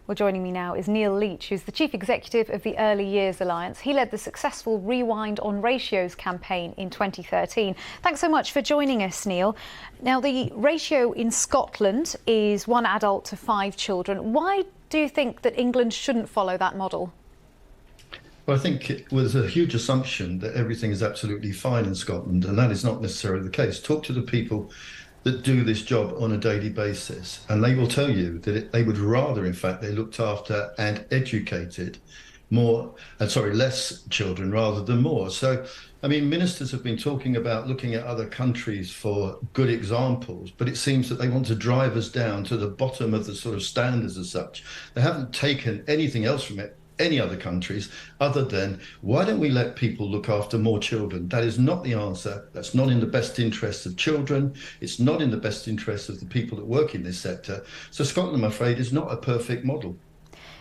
Well, joining me now is Neil Leitch, who's the Chief Executive of the Early Years Alliance. He led the successful Rewind on Ratios campaign in 2013. Thanks so much for joining us, Neil. Now, the ratio in Scotland is 1 adult to 5 children. Why do you think that England shouldn't follow that model? Well, I think it was a huge assumption that everything is absolutely fine in Scotland, and that is not necessarily the case. Talk to the people that do this job on a daily basis, and they will tell you that they would rather, in fact, they looked after and educated less children rather than more. So, I mean, ministers have been talking about looking at other countries for good examples, but it seems that they want to drive us down to the bottom of the sort of standards as such. They haven't taken anything else from it, any other countries, other than why don't we let people look after more children? That is not the answer. That's not in the best interests of children. It's not in the best interests of the people that work in this sector. So Scotland, I'm afraid, is not a perfect model.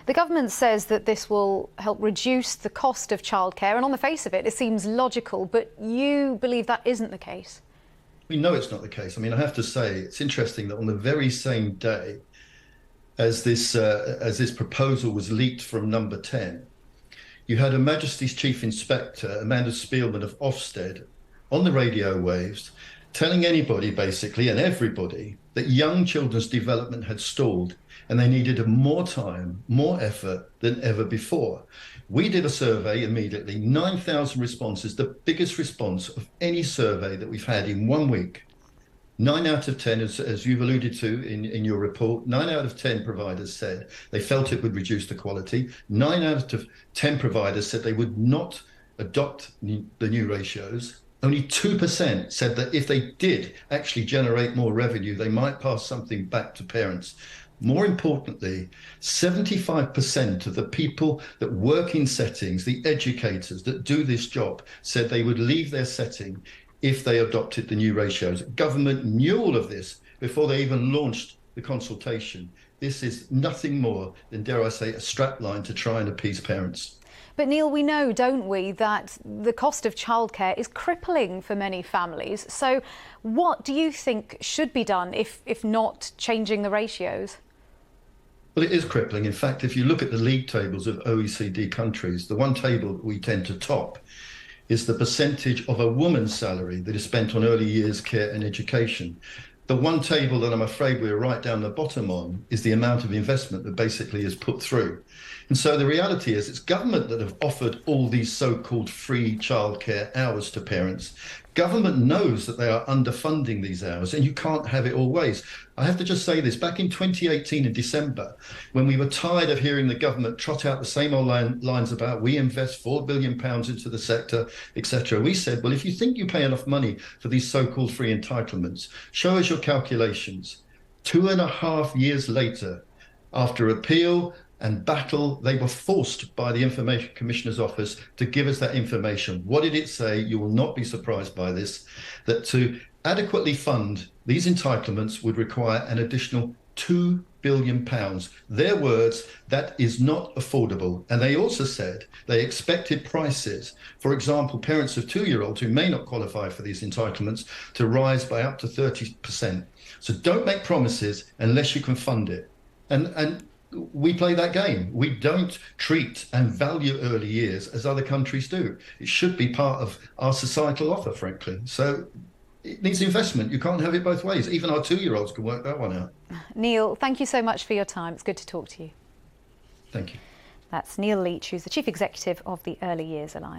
The government says that this will help reduce the cost of childcare, and on the face of it, it seems logical, but you believe that isn't the case? We know it's not the case. I mean, I have to say, it's interesting that on the very same day as this proposal was leaked from Number 10, you had Her Majesty's Chief Inspector, Amanda Spielman of Ofsted, on the radio waves, telling anybody, basically, and everybody, that young children's development had stalled and they needed more time, more effort than ever before. We did a survey immediately, 9,000 responses, the biggest response of any survey that we've had in 1 week. 9 out of 10, as you've alluded to in your report, 9 out of 10 providers said they felt it would reduce the quality. 9 out of 10 providers said they would not adopt the new ratios. Only 2% said that if they did actually generate more revenue, they might pass something back to parents. More importantly, 75% of the people that work in settings, the educators that do this job, said they would leave their setting if they adopted the new ratios. Government knew all of this before they even launched the consultation. This is nothing more than, dare I say, a strapline to try and appease parents. But Neil, we know, don't we, that the cost of childcare is crippling for many families. So what do you think should be done if not changing the ratios? Well, it is crippling. In fact, if you look at the league tables of OECD countries, the one table that we tend to top is the percentage of a woman's salary that is spent on early years care and education. The one table that I'm afraid we're right down the bottom on is the amount of investment that basically is put through. And so the reality is it's government that have offered all these so-called free childcare hours to parents. Government knows that they are underfunding these hours, and you can't have it all ways. I have to just say this, back in 2018 in December, when we were tired of hearing the government trot out the same old lines about we invest £4 billion into the sector, etc., we said, well, if you think you pay enough money for these so-called free entitlements, show us your calculations. 2.5 years later, after appeal and battle, they were forced by the Information Commissioner's Office to give us that information. What did it say? You will not be surprised by this, that to adequately fund these entitlements would require an additional £2 billion. Their words, that is not affordable. And they also said they expected prices, for example, parents of 2-year-olds who may not qualify for these entitlements, to rise by up to 30%. So don't make promises unless you can fund it. And we play that game. We don't treat and value early years as other countries do. It should be part of our societal offer, frankly. So it needs investment. You can't have it both ways. Even our 2-year-olds can work that one out. Neil, thank you so much for your time. It's good to talk to you. Thank you. That's Neil Leitch, who's the Chief Executive of the Early Years Alliance.